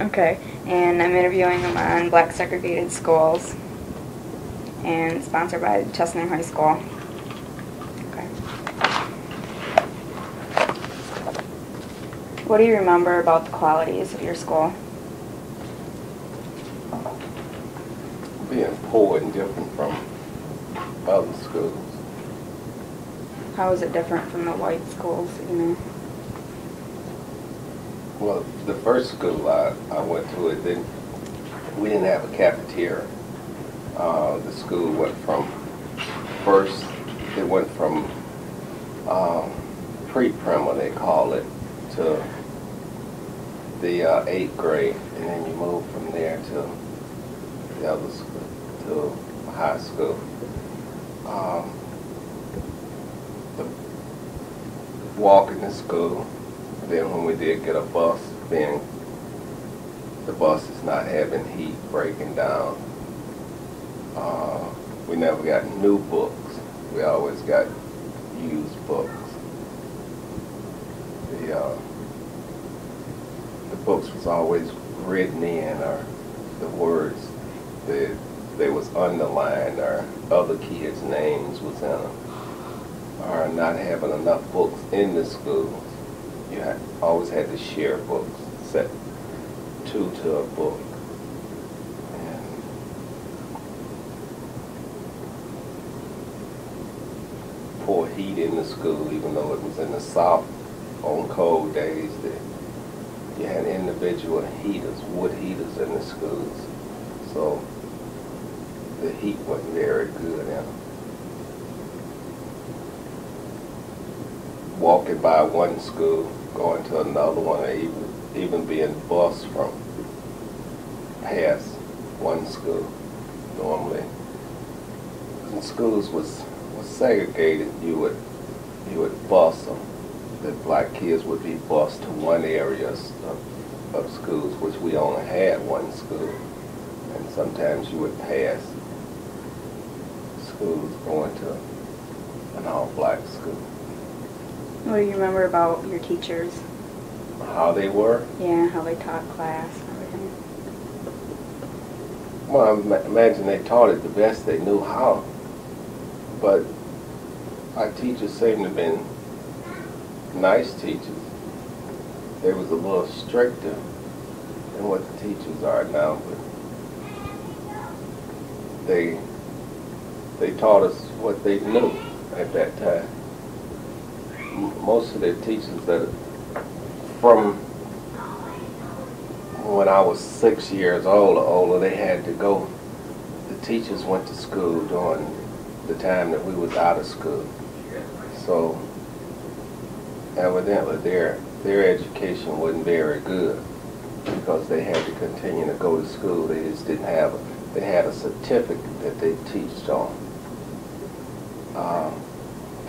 Okay, and I'm interviewing him on black segregated schools, and sponsored by Chestnut High School. Okay. What do you remember about the qualities of your school? Being poor and different from other schools. How is it different from the white schools, you know? Well, the first school I went to, we didn't have a cafeteria. The school went from pre-primer, they call it, to the 8th grade, and then you move from there to the other school, to high school. Walking to school. Then when we did get a bus, then the bus is not having heat, breaking down. We never got new books. We always got used books. The books was always written in, or the words they was underlined, or other kids' names was in them, or not having enough books in the schools. You always had to share books, set 2 to a book. And poor heat in the school, even though it was in the South on cold days, you had individual heaters, wood heaters in the schools. So the heat wasn't very good in them. Walking by one school, going to another one, or even being bused from past one school. Normally, when schools was segregated, you would bus them. The black kids would be bused to one area of schools, which we only had one school, and sometimes you would pass schools going to an all-black school. What do you remember about your teachers? How they were? Yeah, how they taught class and everything. Well, I imagine they taught it the best they knew how. But our teachers seemed to have been nice teachers. They was a little stricter than what the teachers are now, but they taught us what they knew at that time. Most of the teachers that from when I was 6 years old or older, they had to go. The teachers went to school during the time that we was out of school. So evidently their education wasn't very good because they had to continue to go to school. They just didn't have they had a certificate that they teached on.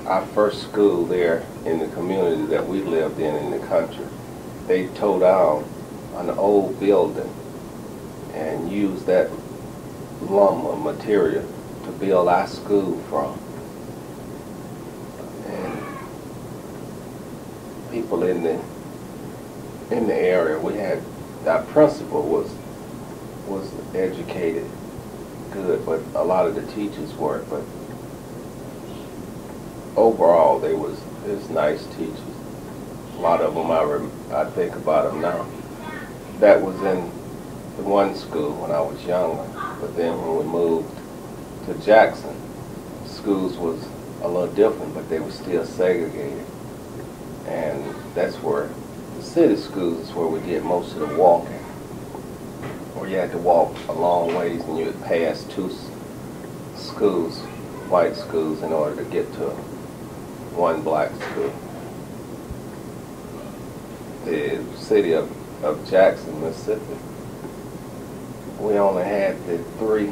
Our first school there in the community that we lived in the country, they tore down an old building and used that lumber material to build our school from. And people in the area, we had, our principal was educated good, but a lot of the teachers weren't. But overall, they was nice teachers. A lot of them, I think about them now. That was in the one school when I was younger. But then when we moved to Jackson, schools was a little different, but they were still segregated. And that's where the city schools is where we did most of the walking. Where you had to walk a long ways and you would pass 2 schools, white schools, in order to get to one black school. The city of Jackson, Mississippi, we only had the 3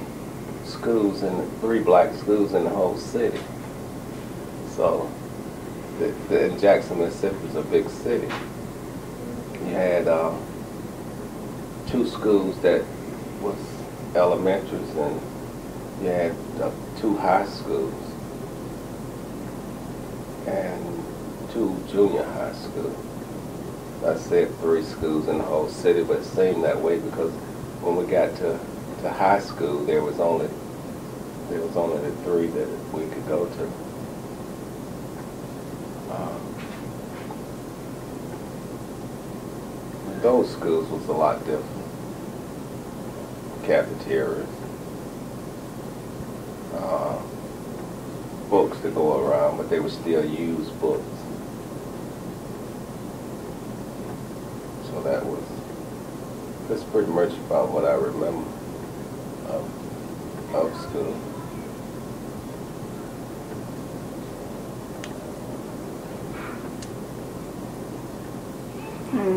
black schools in the whole city. So Jackson, Mississippi is a big city. You had 2 schools that was elementaries, and you had 2 high schools and 2 junior high schools. I said 3 schools in the whole city, but it seemed that way because when we got to high school, there was only the 3 that we could go to. Those schools was a lot different. Cafeterias, books to go around, but they were still used books. So that's pretty much about what I remember of school.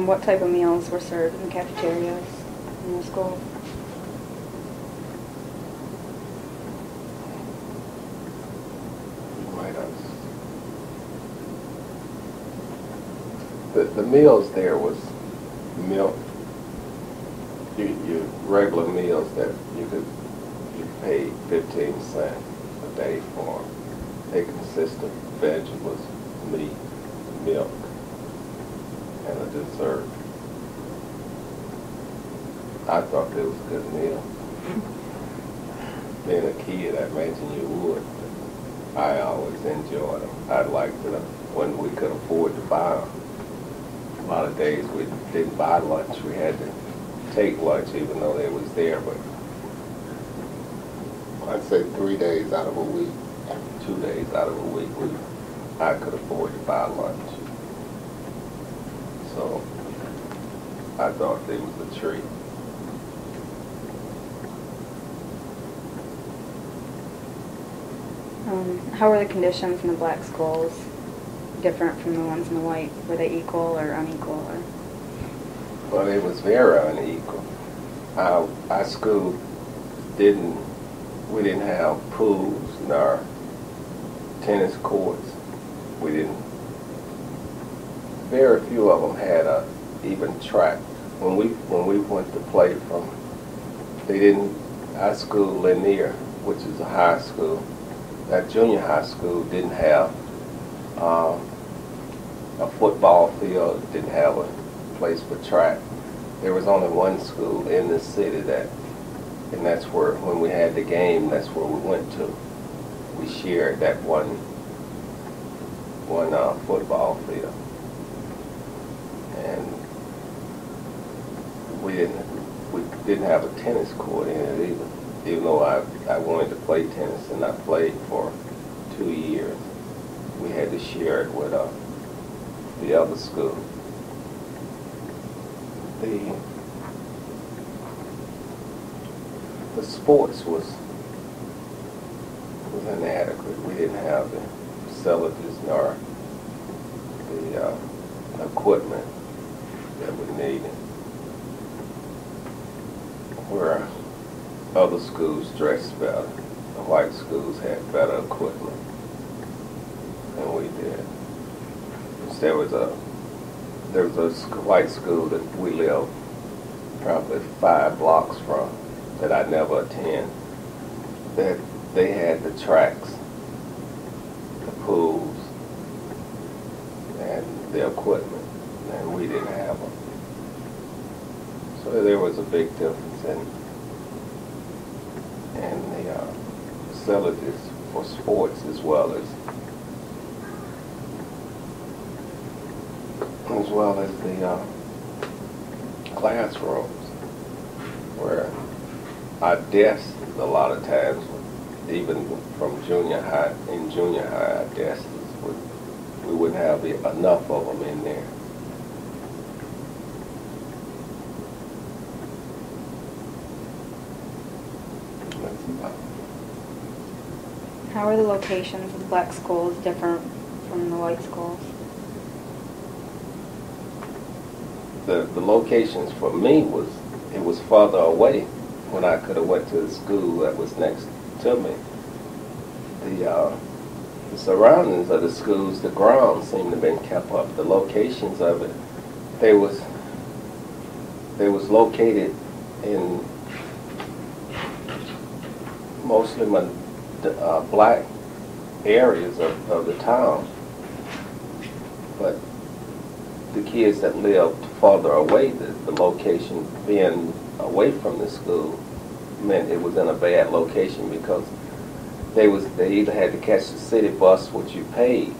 What type of meals were served in the cafeterias in the school? The meals there was milk, your regular meals that you paid 15 cents a day for. They consist of vegetables, meat, milk, and a dessert. I thought it was a good meal. Being a kid, I imagine you would. I always enjoyed them. I liked them when we could afford to buy them. A lot of days we didn't buy lunch. We had to take lunch even though they was there. But I'd say 3 days out of a week, 2 days out of a week, I could afford to buy lunch. So I thought it was a treat. How were the conditions in the black schools different from the ones in the white? Were they equal or unequal? Well, it was very unequal. Our school we didn't have pools nor tennis courts. Very few of them had a even track. When we went to play our school, Lanier, which is a high school, that junior high school didn't have a football field, didn't have a place for track. There was only one school in the city and that's where, when we had the game, that's where we went to. We shared that one football field. And we didn't have a tennis court in it either. Even though I wanted to play tennis and I played for 2 years, we had to share it with the other school. The sports was inadequate. We didn't have the facilities nor the equipment that we needed. Where other schools dressed better, the white schools had better equipment than we did. There was a white school that we lived probably 5 blocks from that I never attended. That they had the tracks, the pools, and the equipment, and we didn't have them. So there was a big difference in the facilities for sports as well as the classrooms, where our desks a lot of times, even from junior high, our desks we wouldn't have enough of them in there. How are the locations of the black schools different from the white schools? The locations for me was farther away when I could have went to the school that was next to me. The surroundings of the schools, the grounds seemed to have been kept up. The locations of it, they was located in mostly black areas of the town, but the kids that lived farther away, the location being away from the school meant it was in a bad location because they either had to catch the city bus, which you paid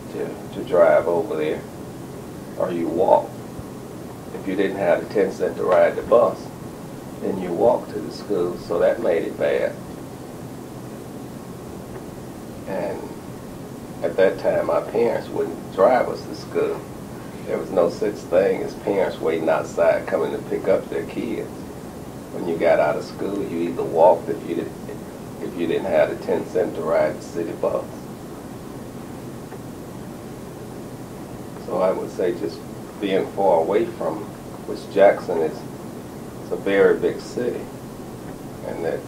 to drive over there, or you walked. If you didn't have the 10 cents to ride the bus, then you walked to the school, so that made it bad. And at that time, my parents wouldn't drive us to school. There was no such thing as parents waiting outside coming to pick up their kids. When you got out of school, you either walked if you didn't have the 10 cents to ride the city bus. So I would say just being far away from, which Jackson is a very big city, and that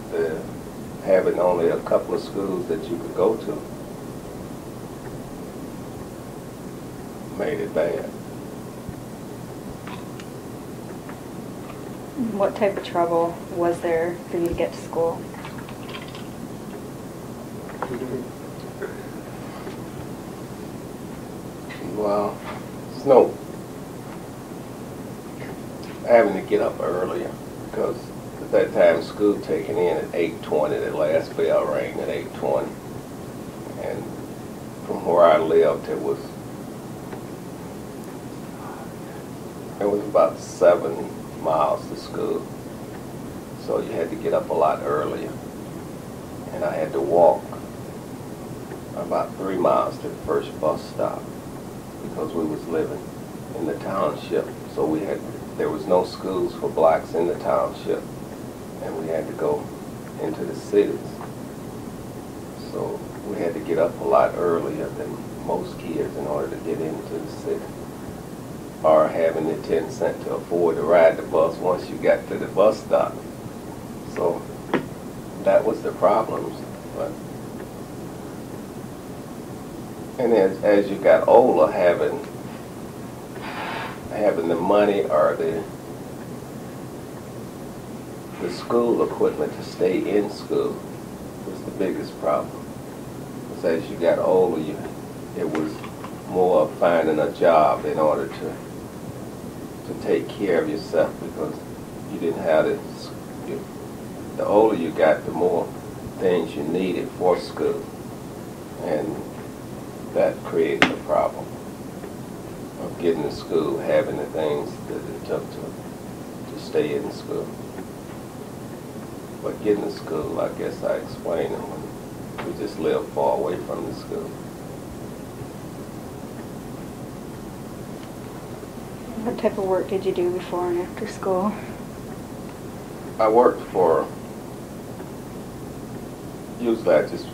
having only a couple of schools that you could go to made it bad. What type of trouble was there for you to get to school? Well, it's no having to get up earlier because at that time school taking in at 8:20, the last bell rang at 8:20, and from where I lived it was about 7 miles to school, so you had to get up a lot earlier, and I had to walk about 3 miles to the first bus stop because we was living in the township, so there was no schools for blacks in the township, and we had to go into the cities, so we had to get up a lot earlier than most kids in order to get into the city, or having the 10 cents to afford to ride the bus once you got to the bus stop. So that was the problems. And as you got older, having the money or the school equipment to stay in school was the biggest problem. Because as you got older, it was more of finding a job in order to take care of yourself, because you didn't have it. The older you got, the more things you needed for school, and that created a problem of getting to school, having the things that it took to stay in school. But getting to school, I guess I explained it when we just lived far away from the school. What type of work did you do before and after school? I worked usually I just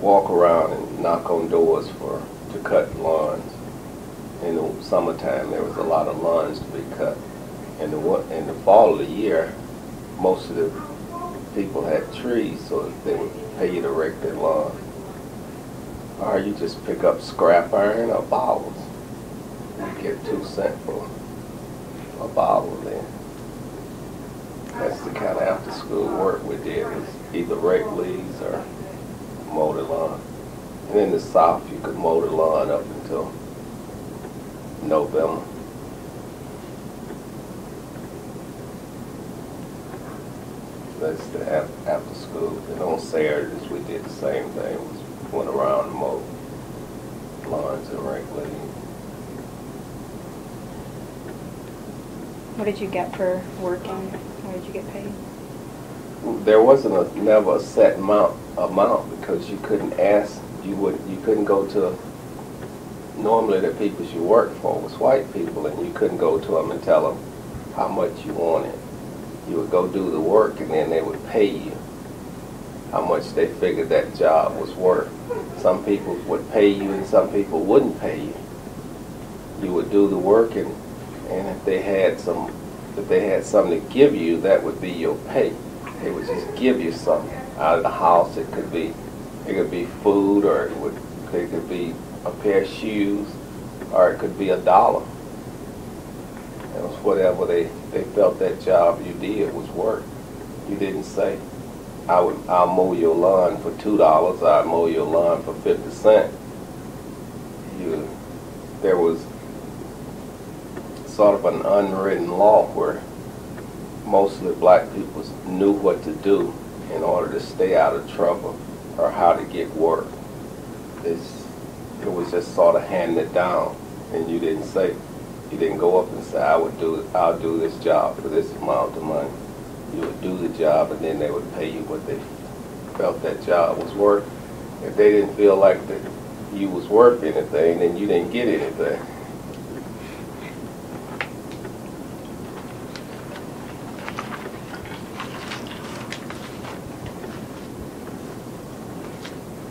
walk around and knock on doors to cut lawns. In the summertime, there was a lot of lawns to be cut. In the fall of the year, most of the people had trees, so they would pay you to rake their lawn. Or you just pick up scrap iron or bottles. You get 2 cents for a bottle there. That's the kind of after school work we did, was either rake leaves or mow the lawn. And in the South, you could mow the lawn up until November. That's the after school. And on Saturdays, we did the same thing. We went around and mowed lawns and rake leaves. What did you get for working? How did you get paid? There wasn't never a set amount because you couldn't ask. You couldn't go to. Normally, the people you worked for was white people, and you couldn't go to them and tell them how much you wanted. You would go do the work, and then they would pay you how much they figured that job was worth. Some people would pay you, and some people wouldn't pay you. You would do the work, and if they had something to give you, that would be your pay. They would just give you something out of the house. It could be food, or it could be a pair of shoes, or it could be $1. It was whatever they felt that job you did was worth. You didn't say, I'll mow your lawn for $2, I'll mow your lawn for 50 cents. sort of an unwritten law where mostly black people knew what to do in order to stay out of trouble or how to get work. It was just sort of handed down, and you didn't go up and say, I'll do this job for this amount of money. You would do the job, and then they would pay you what they felt that job was worth. If they didn't feel like that you was worth anything, then you didn't get anything.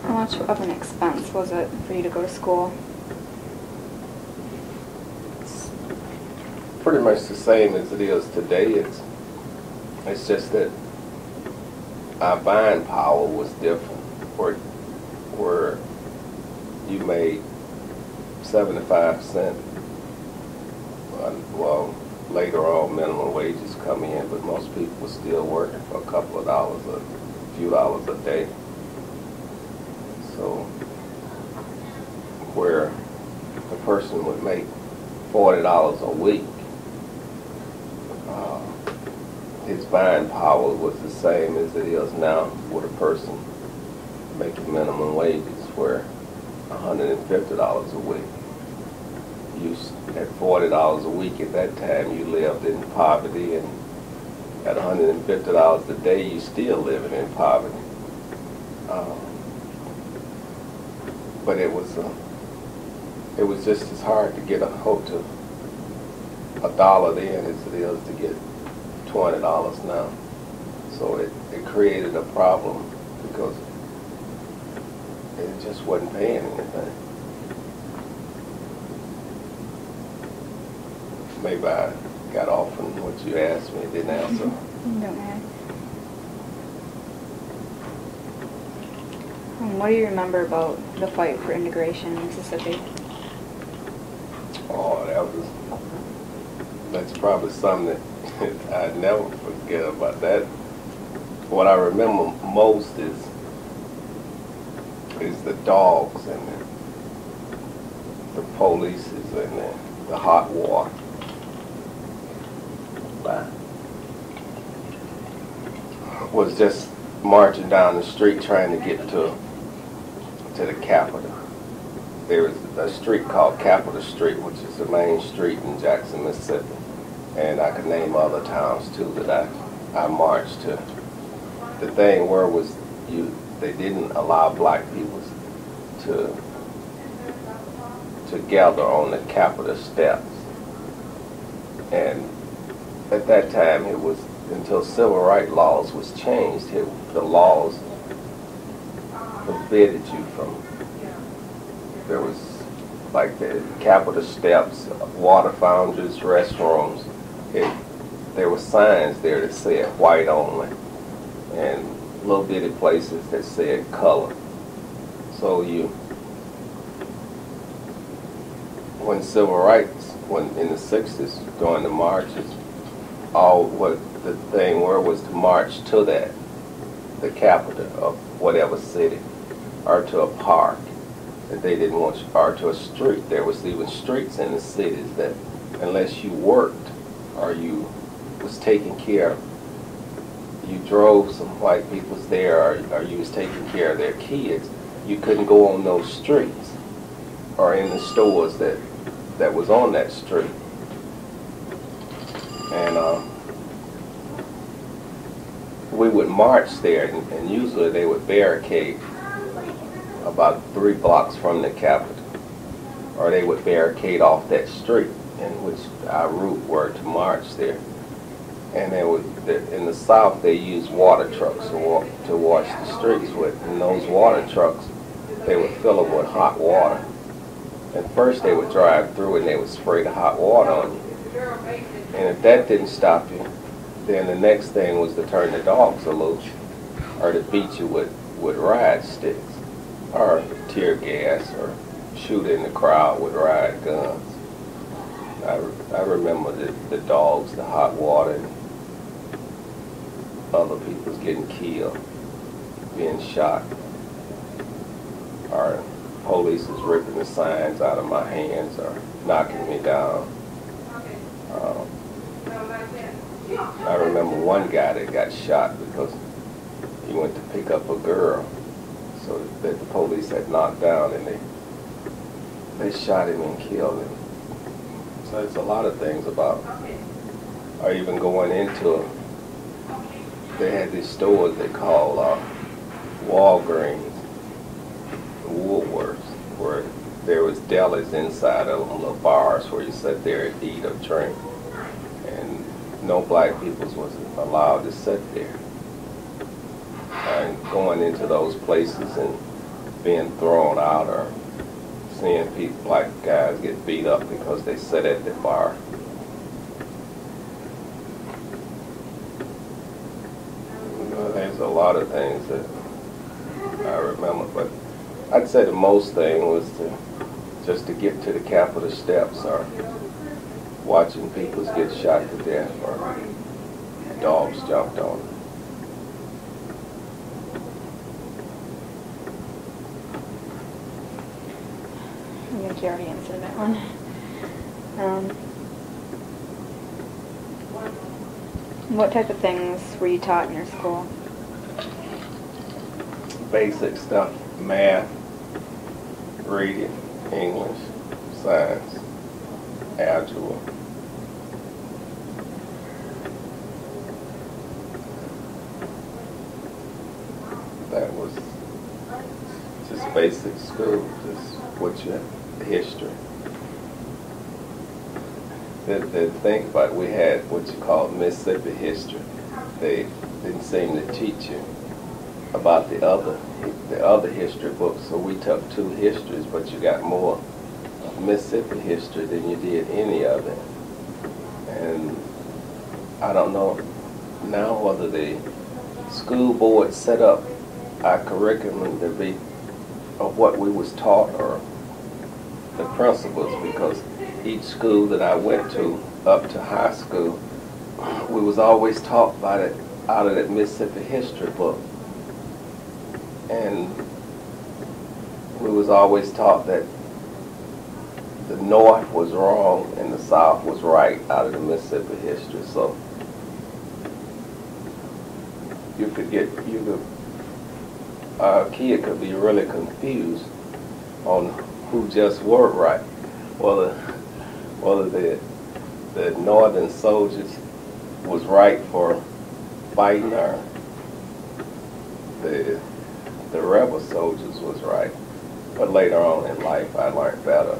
How much of an expense was it for you to go to school? It's pretty much the same as it is today. It's just that our buying power was different. Where you made 75 cents. Well, later on minimum wages come in, but most people were still working for a couple of dollars, a few dollars a day. So where a person would make $40 a week, his buying power was the same as it is now with a person making minimum wages, where $150 a week. You at $40 a week at that time, you lived in poverty, and at $150 a day, you still living in poverty. But it was just as hard to get a dollar then as it is to get $20 now. So it created a problem because it just wasn't paying anything. Maybe I got off on what you asked me, didn't answer. Don't matter. What do you remember about the fight for integration in Mississippi? Oh, that's probably something that I'd never forget about that. What I remember most is the dogs and the police and the hot water. Was just marching down the street trying to get to the Capitol. There was a street called Capitol Street, which is the main street in Jackson, Mississippi. And I could name other towns too that I marched to. The thing they didn't allow black people to gather on the Capitol steps. And at that time, it was until civil rights laws was changed, the laws forbidden you from. There was like the Capitol steps, water fountains, restrooms. There were signs there that said white only, and little bitty places that said color. So when civil rights, in the 60s, during the marches, all what the thing was to march to the capital of whatever city, or to a park. That they didn't want you, or to a street. There was even streets in the cities that unless you worked or you was taking care of, you drove some white peoples there, or you was taking care of their kids, you couldn't go on those streets or in the stores that was on that street. And we would march there, and usually they would barricade about 3 blocks from the Capitol, or they would barricade off that street in which our route were to march there. And in the South, they used water trucks to wash the streets with, and those water trucks, they would fill them with hot water. And first they would drive through and they would spray the hot water on you. And if that didn't stop you, then the next thing was to turn the dogs loose, or to beat you with ride sticks, or tear gas, or shoot in the crowd with riot guns. I remember the dogs, the hot water, and other people's getting killed, being shot, or police was ripping the signs out of my hands or knocking me down. Uh, I remember one guy that got shot because he went to pick up a girl, so that the police had knocked down, and they shot him and killed him. So it's a lot of things about, or even going into, they had these stores they call Walgreens, Woolworths, where there was delis inside of them, little bars where you sit there and eat or drink, and no black people was allowed to sit there. And going into those places and being thrown out, or seeing black guys get beat up because they sit at the bar. There's a lot of things that I remember, but I'd say the most thing was just to get to the Capitol steps, or watching people get shot to death, or dogs jumped on them. I think you already answered that one. What type of things were you taught in your school? Basic stuff: math, reading, English, science, algebra. That was just basic school, just what you history. The thing about it, we had what you call Mississippi history. They didn't seem to teach you about the other history books, so we took 2 histories, but you got more of Mississippi history than you did any of it. And I don't know now whether the school board set up our curriculum to be of what we was taught, or the principles, because each school that I went to up to high school, we was always taught about it out of that Mississippi history book. And we was always taught that the North was wrong and the South was right out of the Mississippi history. So a kid could be really confused on who just were right. Whether the Northern soldiers was right for fighting, or the rebel soldiers was right. But later on in life, I learned better.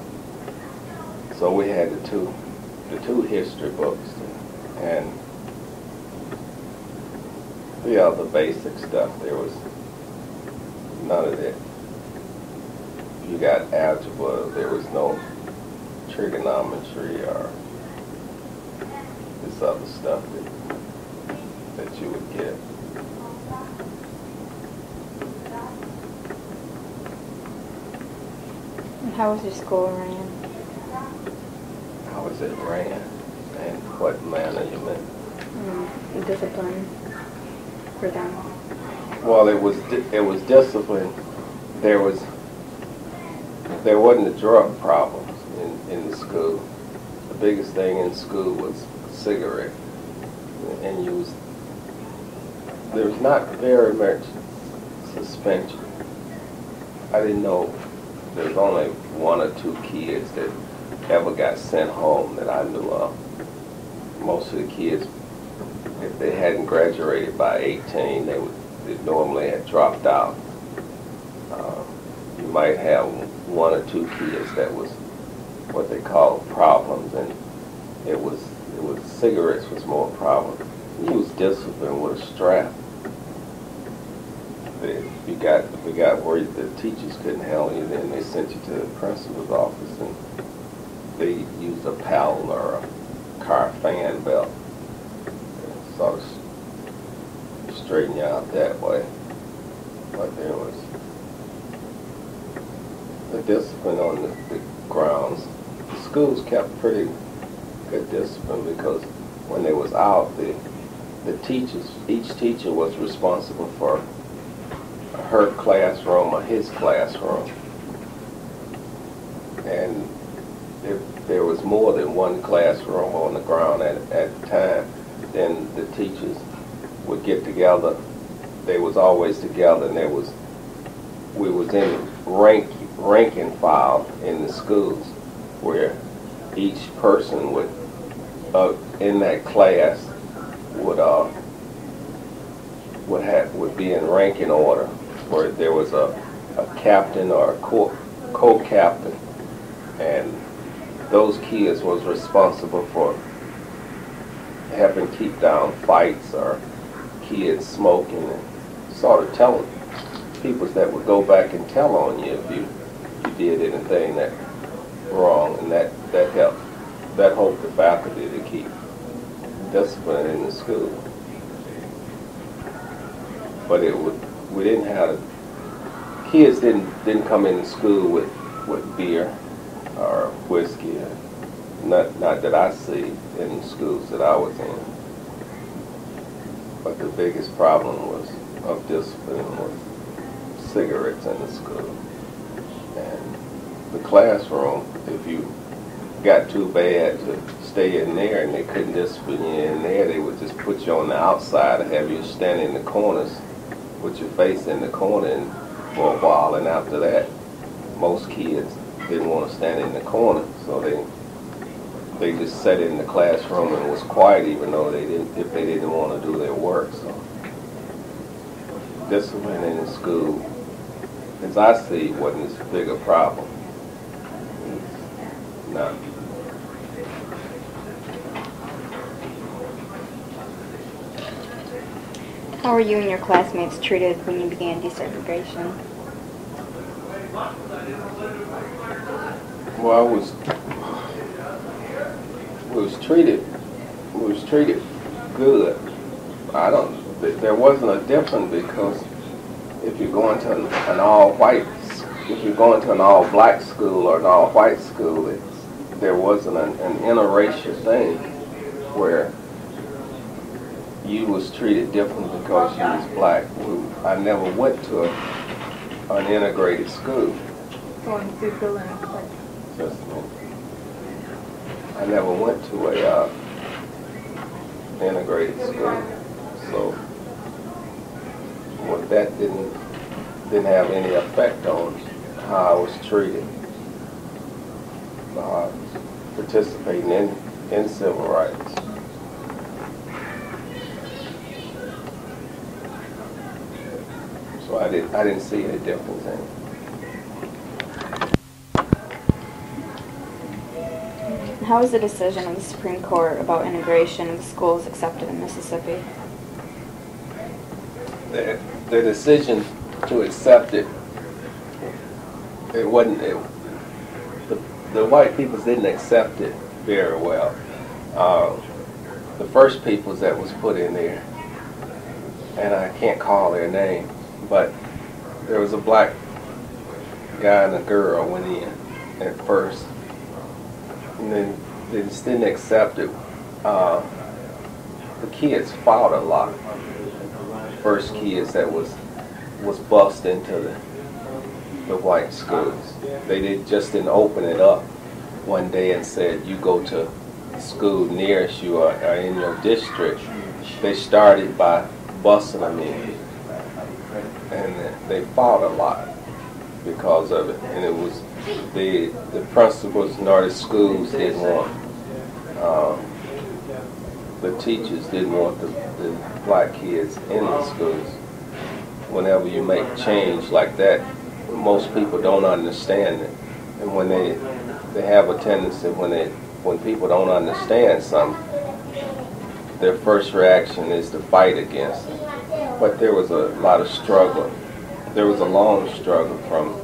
So we had the two history books, and the other basic stuff. There was none of that. You got algebra. There was no trigonometry or this other stuff that you would get. And how was your school ran? How was it ran? And what manner you meant? Discipline for them. Well, it was discipline. There wasn't a drug problem in the school. The biggest thing in school was cigarette, and there was not very much suspension. I didn't know there was only 1 or 2 kids that ever got sent home that I knew of. Most of the kids, if they hadn't graduated by 18, they normally had dropped out. You might have 1 or 2 kids that was what they call problems, and it was cigarettes was more a problem. You was disciplined with a strap. We got worried the teachers couldn't handle you, then they sent you to the principal's office, and they used a paddle or a car fan belt and sort of straighten you out that way. But there was the discipline on the grounds. The schools kept pretty good discipline, because when they was out, the teachers, each teacher was responsible for her classroom or his classroom. And if there was more than one classroom on the ground at the time, then the teachers would get together. They was always together, and we was in rank and file in the schools, where each person would in that class would be in ranking order, where there was a captain or a co-captain, and those kids was responsible for helping keep down fights or kids smoking, and sort of telling people that would go back and tell on you if you did anything that wrong, and that helped the faculty to keep discipline in the school. But we didn't have kids didn't come into school with beer or whiskey. Not that I see in schools that I was in. But the biggest problem of discipline was cigarettes in the school. And the classroom, if you got too bad to stay in there and they couldn't discipline you in there, they would just put you on the outside and have you stand in the corners with your face in the corner for a while. And after that, most kids didn't want to stand in the corner, so they just sat in the classroom and was quiet, even though they didn't want to do their work. So discipline in the school, as I see, wasn't as big a problem. No. How were you and your classmates treated when you began desegregation? Well, we was treated good. There wasn't a difference, because if you're going to an all-black school or an all-white school, there wasn't an interracial thing where you was treated different because you was black. I never went to an integrated school. Just a minute. I never went to a integrated school, so that didn't have any effect on how I was treated. Participating in civil rights. So I didn't see any difference in it. How was the decision of the Supreme Court about integration of schools accepted in Mississippi? The decision to accept it wasn't. The white peoples didn't accept it very well. The first peoples that was put in there, and I can't call their name, but there was a black guy and a girl went in at first, and then they just didn't accept it. The kids fought a lot. First kids that was bussed into the white schools. They didn't open it up one day and said, you go to school nearest you or in your district. They started by bussing them in, and they fought a lot because of it. And it was the principals nor the schools didn't want, the teachers didn't want the black kids in the schools. Whenever you make change like that, most people don't understand it, and when they have a tendency when people don't understand something, their first reaction is to fight against it. But there was a lot of struggle. There was a long struggle from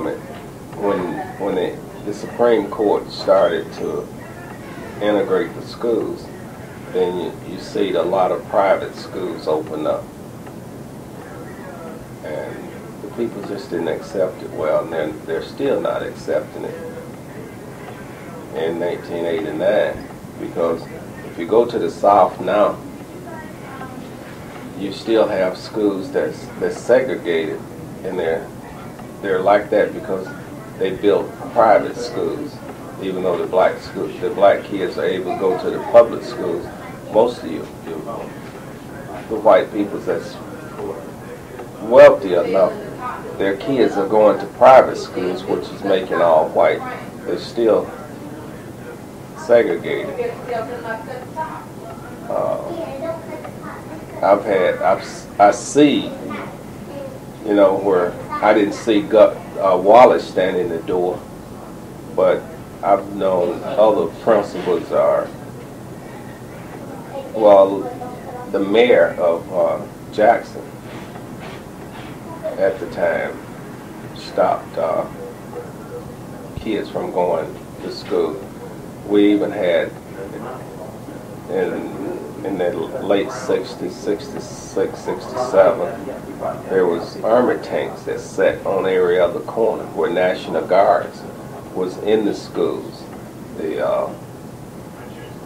it. When the Supreme Court started to integrate the schools, then you see a lot of private schools open up, and the people just didn't accept it well, and they're still not accepting it in 1989, because if you go to the South now, you still have schools that's segregated, and they're like that because they built private schools, even though the black kids are able to go to the public schools. Most of the white people that's wealthy enough, their kids are going to private schools, which is making all white. They're still segregated. I see, where I didn't see Wallace standing in the door, but I've known other principals the mayor of Jackson at the time stopped kids from going to school. We even had in the late 60s, 66, 67, there was army tanks that sat on every other corner where National Guards was in the schools.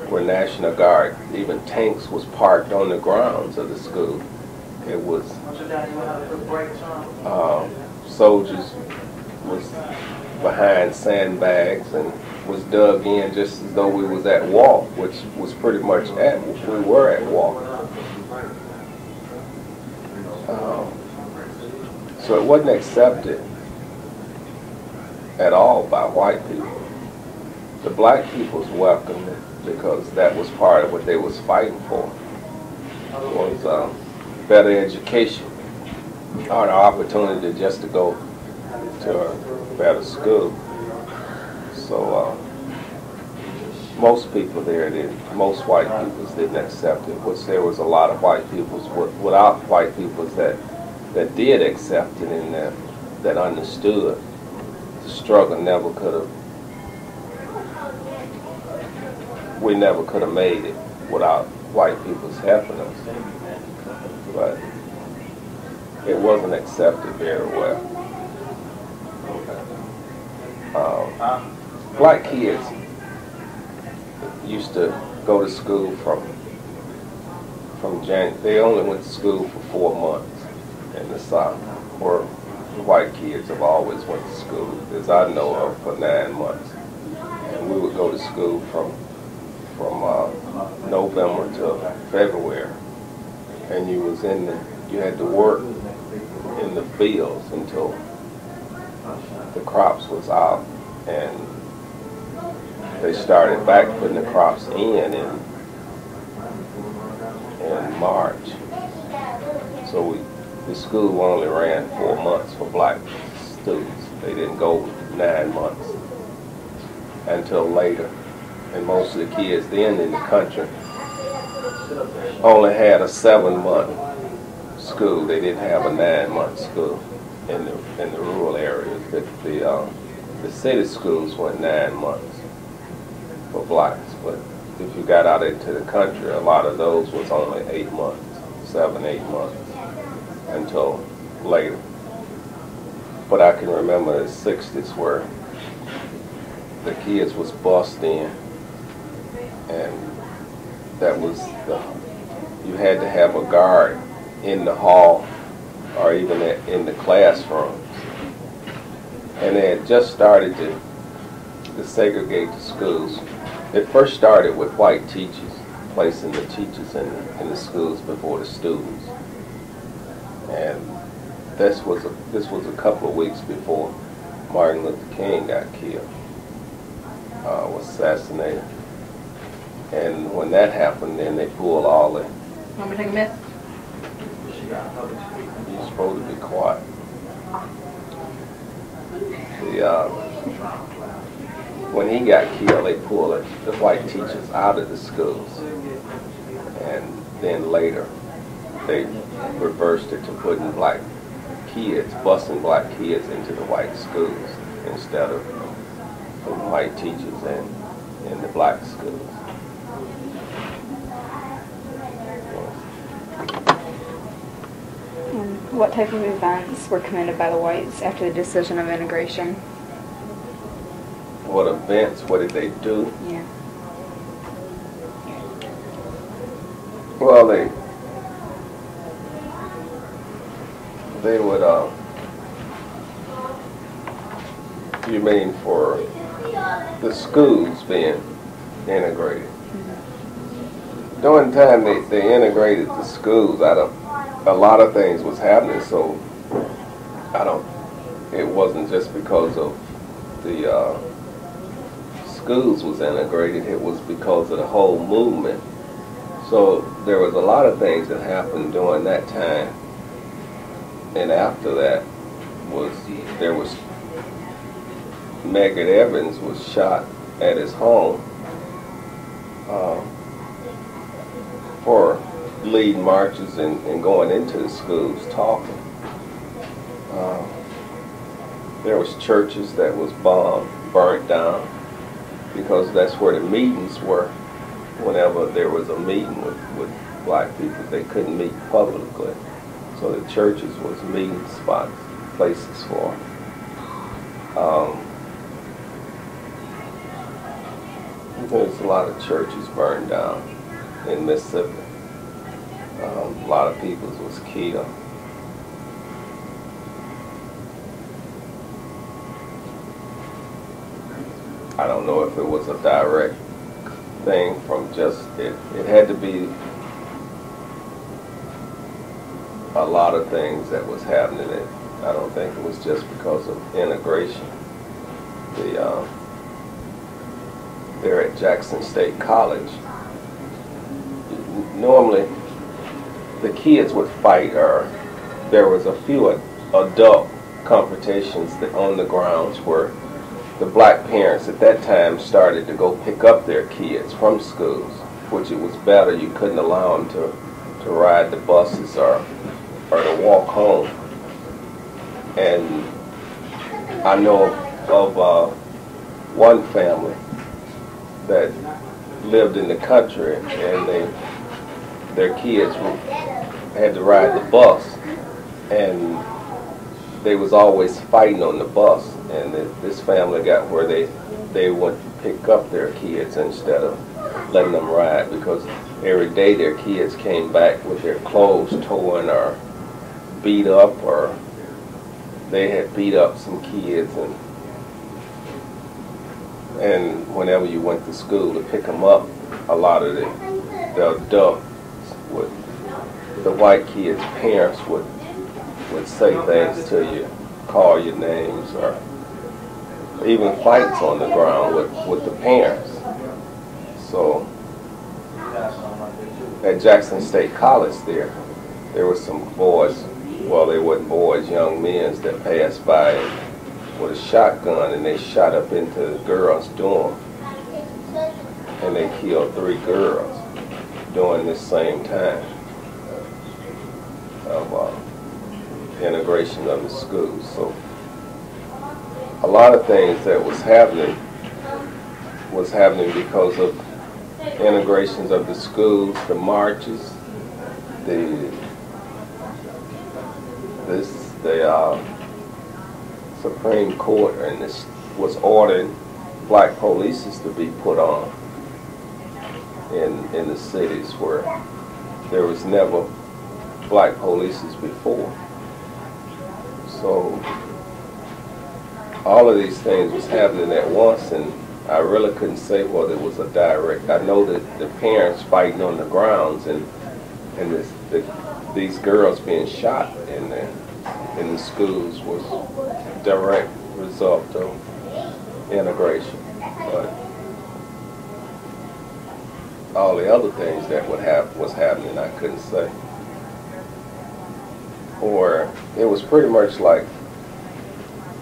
Where National Guard, even tanks was parked on the grounds of the school. It was soldiers was behind sandbags and was dug in just as though we was at war, which was pretty much we were at war. So it wasn't accepted at all by white people. The black people's welcomed it because that was part of what they was fighting for, was better education or the opportunity just to go to a better school. So most people there most white peoples didn't accept it, which there was a lot of white peoples without white peoples that did accept it and that understood the struggle we never could have made it without white people's helping us. But it wasn't accepted very well. Black kids used to go to school from January. They only went to school for 4 months in the South, where white kids have always went to school, as I know of, for 9 months. And we would go to school from November to February, and you had to work in the fields until the crops was out, and they started back putting the crops in March. So the school only ran 4 months for black students. They didn't go 9 months until later. And most of the kids then in the country only had a 7-month school. They didn't have a 9-month school in the rural areas. The city schools went 9 months for blacks, but if you got out into the country, a lot of those was only 8 months, 7, 8 months until later. But I can remember the 60s where the kids was bussed in, and that was you had to have a guard in the hall or even in the classrooms. And they had just started to segregate the schools. It first started with white teachers, placing the teachers in the schools before the students. And this was a couple of weeks before Martin Luther King got killed, was assassinated. And when that happened, then they pulled all the... Want me to take a miss? You're supposed to be quiet. When he got killed, they pulled the white teachers out of the schools. And then later, they reversed it to putting black kids, busing black kids into the white schools instead of putting white teachers in the black schools. What type of events were committed by the whites after the decision of integration? What events? What did they do? Yeah. Well, they would You mean for the schools being integrated? During the time they integrated the schools, a lot of things was happening. So it wasn't just because of the schools was integrated. It was because of the whole movement. So there was a lot of things that happened during that time, and after that there was Medgar Evers was shot at his home for leading marches and going into the schools talking. There was churches that was burnt down, because that's where the meetings were. Whenever there was a meeting with black people, they couldn't meet publicly. So the churches was meeting spots, places for them. There's a lot of churches burned down in Mississippi. A lot of people was killed. I don't know if it was a direct thing from just it had to be a lot of things that was happening. I don't think it was just because of integration. There at Jackson State College, normally the kids would fight, or there was a few adult confrontations on the grounds where the black parents at that time started to go pick up their kids from schools, which it was better. You couldn't allow them to ride the buses or to walk home. And I know of one family that lived in the country, and their kids had to ride the bus, and they was always fighting on the bus. And this family got where they would pick up their kids instead of letting them ride, because every day their kids came back with their clothes torn or beat up, or they had beat up some kids. And whenever you went to school to pick them up, a lot of the adults the white kids' parents would say things to you, call your names, or even fights on the ground with the parents. So at Jackson State College there were some boys, well, they weren't boys, young men that passed by with a shotgun, and they shot up into the girls' dorm, and they killed 3 girls during this same time of integration of the schools. So a lot of things that was happening because of integrations of the schools, the marches, the Supreme Court, and this was ordering black police to be put on in the cities where there was never black police before. So all of these things was happening at once, and I really couldn't say whether it was a direct. I know that the parents fighting on the grounds and these girls being shot in the schools was a direct result of integration. But all the other things that was happening, I couldn't say. Or it was pretty much like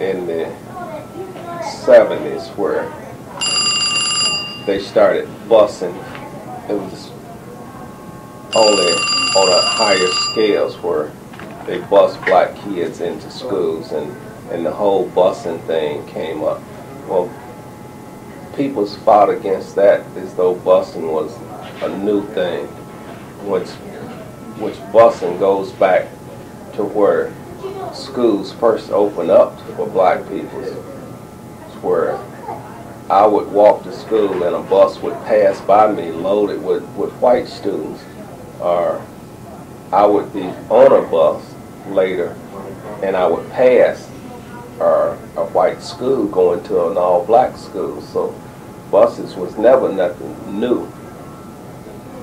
in the 70s where they started busing. It was only on a higher scales where they bust black kids into schools, and the whole busing thing came up. Well, people fought against that as though busing was a new thing, which busing goes back to where schools first opened up for black people. It's where I would walk to school and a bus would pass by me loaded with white students, or I would be on a bus later and I would pass or a white school going to an all-black school. So buses was never nothing new.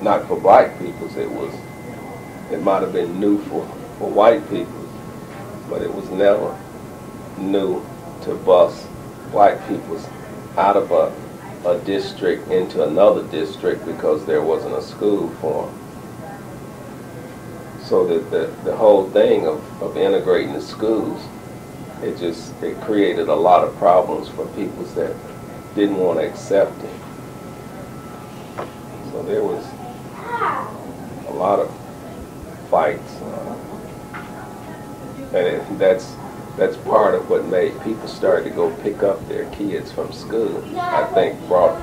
Not for black peoples. It might have been new for white people, but it was never new to bus black peoples out of a district into another district because there wasn't a school for them. So the whole thing of integrating the schools, it created a lot of problems for people that didn't want to accept it. So there was a lot of fights, and that's part of what made people start to go pick up their kids from school. I think brought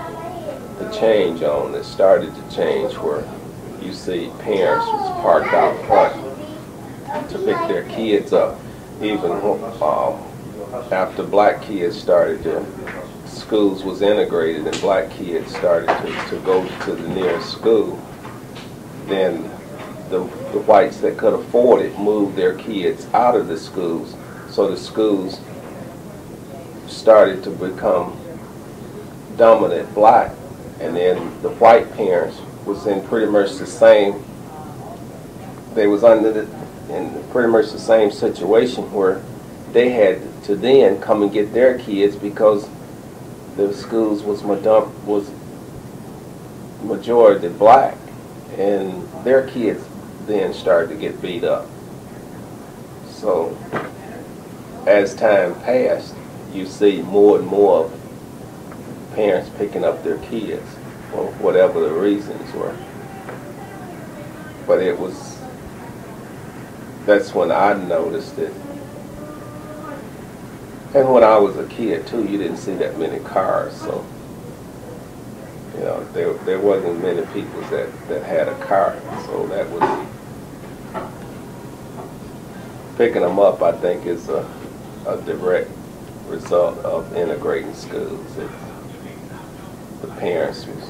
the change on. It started to change where you see parents was parked out front to pick their kids up. Even after black kids started to, schools was integrated and black kids started to go to the nearest school, then the whites that could afford it moved their kids out of the schools. So the schools started to become dominant black, and then the white parents was in pretty much the same, they was in pretty much the same situation where they had to then come and get their kids because the schools was majority black, and their kids then started to get beat up. So as time passed, you see more and more parents picking up their kids for whatever the reasons were. But that's when I noticed it. And when I was a kid too, you didn't see that many cars, so you know there wasn't many people that had a car. So that was picking them up. I think is a direct result of integrating schools. The parents was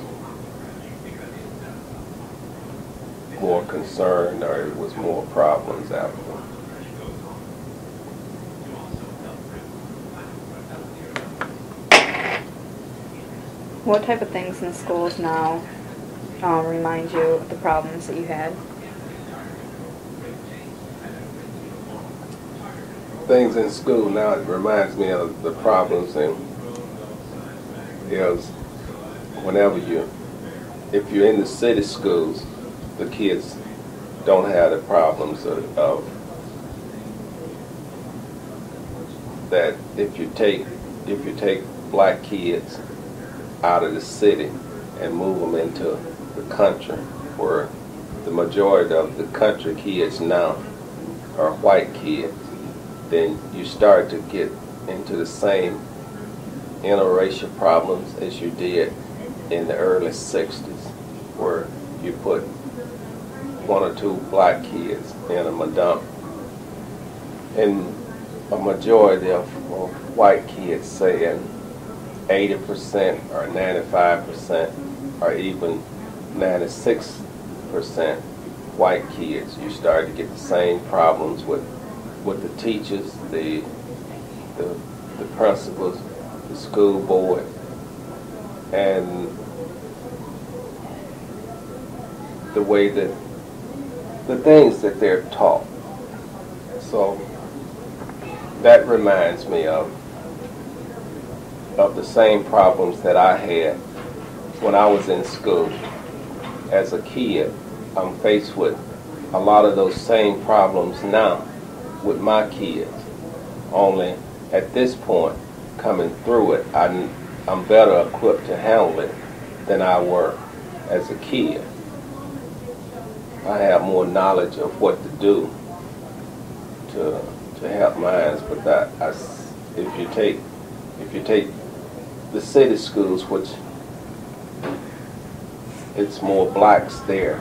more concerned, or it was more problems after. What type of things in schools now remind you of the problems that you had? Things in school now, it reminds me of the problems, and is whenever if you're in the city schools, the kids don't have the problems of that if you take black kids out of the city and move them into the country, where the majority of the country kids now are white kids, then you start to get into the same interracial problems as you did in the early 60s, where you put one or two black kids in a madam, and a majority of white kids, saying 80% or 95% or even 96% white kids, you start to get the same problems with the teachers, the principals, the school board, and the way that the things that they're taught. So that reminds me of the same problems that I had when I was in school. As a kid, I'm faced with a lot of those same problems now with my kids. Only at this point, coming through it, I'm better equipped to handle it than I were as a kid. I have more knowledge of what to do to help mine, but if you take the city schools, which it's more blacks there,